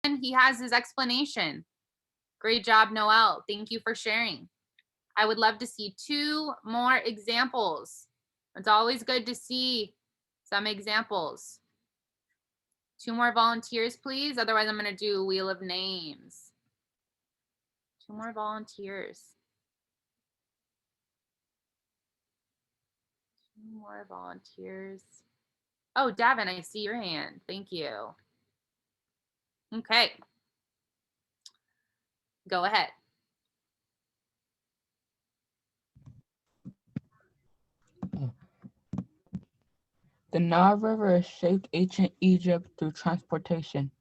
he has his explanation. Great job, Noel. Thank you for sharing. I would love to see 2 more examples. It's always good to see some examples. 2 more volunteers, please. Otherwise, I'm going to do Wheel of Names. 2 more volunteers. 2 more volunteers. Oh, Davin, I see your hand. Thank you. Okay. Go ahead. The Nile River shaped ancient Egypt through transportation.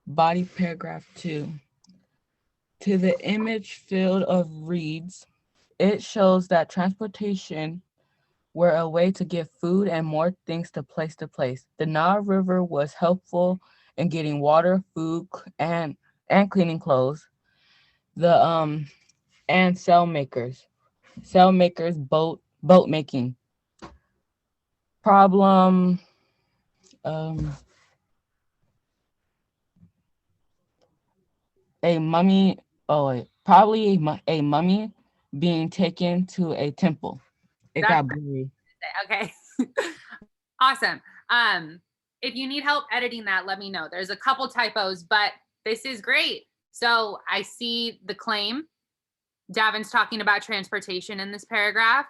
Body paragraph 2. To the image field of reeds, it shows that transportation were a way to get food and more things to place to place. The Nile River was helpful in getting water, food, and cleaning clothes. The and sail makers, boat making. Problem. Um, a mummy. Oh, wait, probably a mummy being taken to a temple. It That's got blurry. okay. Awesome. If you need help editing that, let me know. There's a couple typos, but this is great. So I see the claim. Davin's talking about transportation in this paragraph.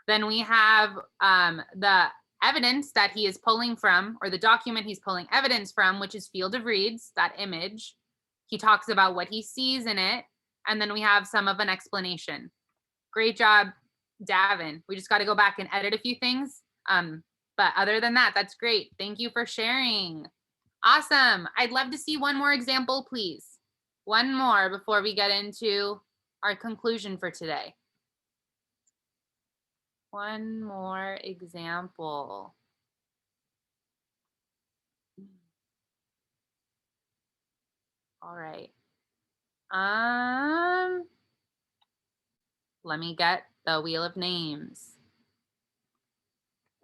Then we have the evidence that he is pulling from, or the document he's pulling evidence from, which is Field of Reeds, that image. He talks about what he sees in it. And then we have some of an explanation. Great job, Davin. We just got to go back and edit a few things. But other than that, that's great. Thank you for sharing. Awesome. I'd love to see one more example, please. One more before we get into our conclusion for today. One more example. All right. Let me get the Wheel of Names.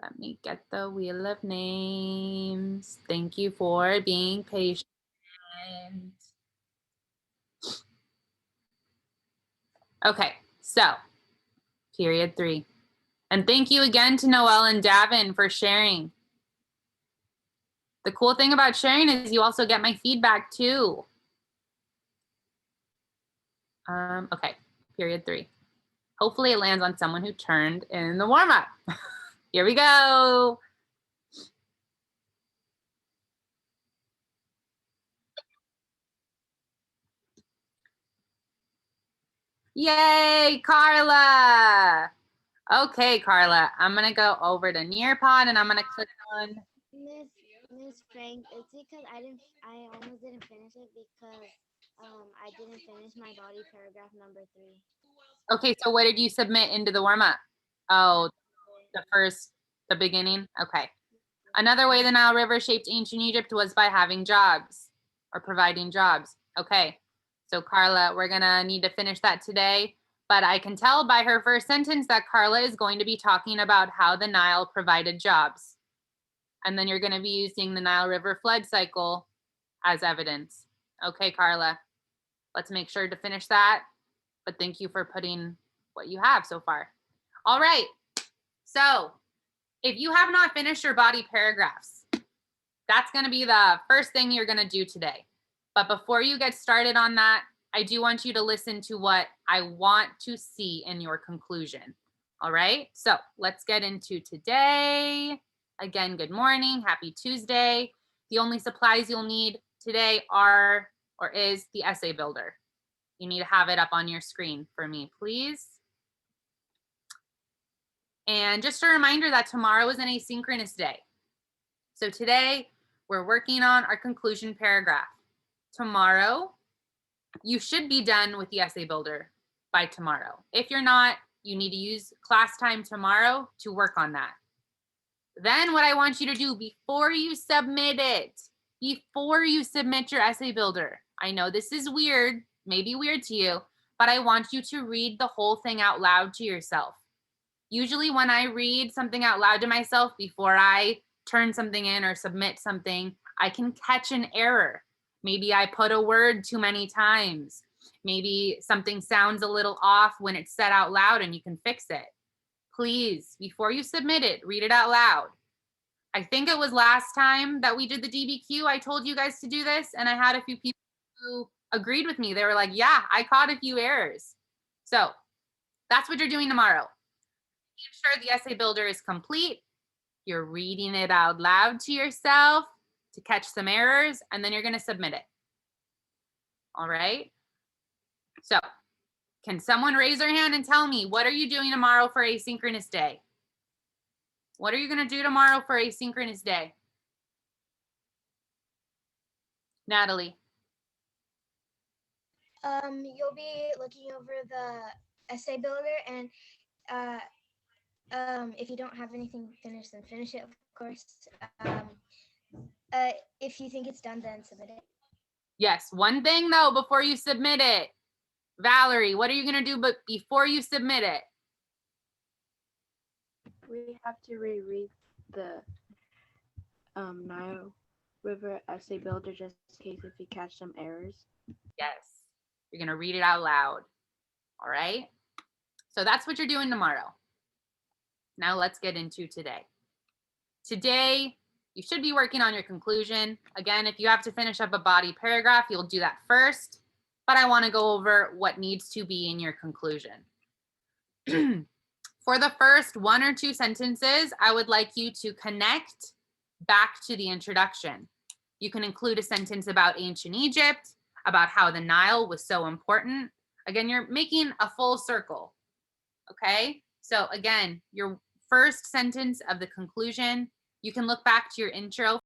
Let me get the Wheel of Names. Thank you for being patient. Okay, so period 3. And thank you again to Noel and Davin for sharing. The cool thing about sharing is you also get my feedback too. Okay, period 3. Hopefully it lands on someone who turned in the warm-up. Here we go. Yay, Carla. Okay, Carla, I'm gonna go over to Nearpod and I'm gonna click on. Miss Frank, it's because I almost didn't finish it because I didn't finish my body paragraph number 3. Okay, so what did you submit into the warm-up? Oh, the beginning? Okay. Another way the Nile River shaped ancient Egypt was by having jobs or providing jobs. Okay, so Carla, we're gonna need to finish that today, but I can tell by her first sentence that Carla is going to be talking about how the Nile provided jobs. And then you're gonna be using the Nile River flood cycle as evidence. Okay, Carla, let's make sure to finish that, but thank you for putting what you have so far. All right, so if you have not finished your body paragraphs, that's going to be the first thing you're going to do today. But before you get started on that, I do want you to listen to what I want to see in your conclusion. All right, so let's get into today. Again, good morning, happy Tuesday. The only supplies you'll need today are or is the essay builder. You need to have it up on your screen for me, please. And just a reminder that tomorrow is an asynchronous day. So today we're working on our conclusion paragraph. Tomorrow, you should be done with the essay builder by tomorrow. If you're not, you need to use class time tomorrow to work on that. Then what I want you to do before you submit it, before you submit your essay builder, I know this is weird, maybe weird to you, but I want you to read the whole thing out loud to yourself. Usually when I read something out loud to myself before I turn something in or submit something, I can catch an error. Maybe I put a word too many times. Maybe something sounds a little off when it's said out loud and you can fix it. Please, before you submit it, read it out loud. I think it was last time that we did the DBQ, I told you guys to do this, and I had a few people who agreed with me. They were like, yeah, I caught a few errors. So that's what you're doing tomorrow. Make sure the essay builder is complete. You're reading it out loud to yourself to catch some errors, and then you're going to submit it. All right. So can someone raise their hand and tell me, what are you doing tomorrow for asynchronous day? What are you going to do tomorrow for asynchronous day? Natalie. You'll be looking over the essay builder, and if you don't have anything finished, then finish it, of course. If you think it's done, then submit it. Yes, one thing though, before you submit it. Valerie, what are you going to do before you submit it? We have to reread the Nile River essay builder just in case if you catch some errors. Yes, you're going to read it out loud. All right. So that's what you're doing tomorrow. Now let's get into today. Today, you should be working on your conclusion. Again, if you have to finish up a body paragraph, you'll do that first. But I want to go over what needs to be in your conclusion. For the first 1 or 2 sentences, I would like you to connect back to the introduction. You can include a sentence about ancient Egypt, about how the Nile was so important. Again, you're making a full circle. Okay, so again, your first sentence of the conclusion, you can look back to your intro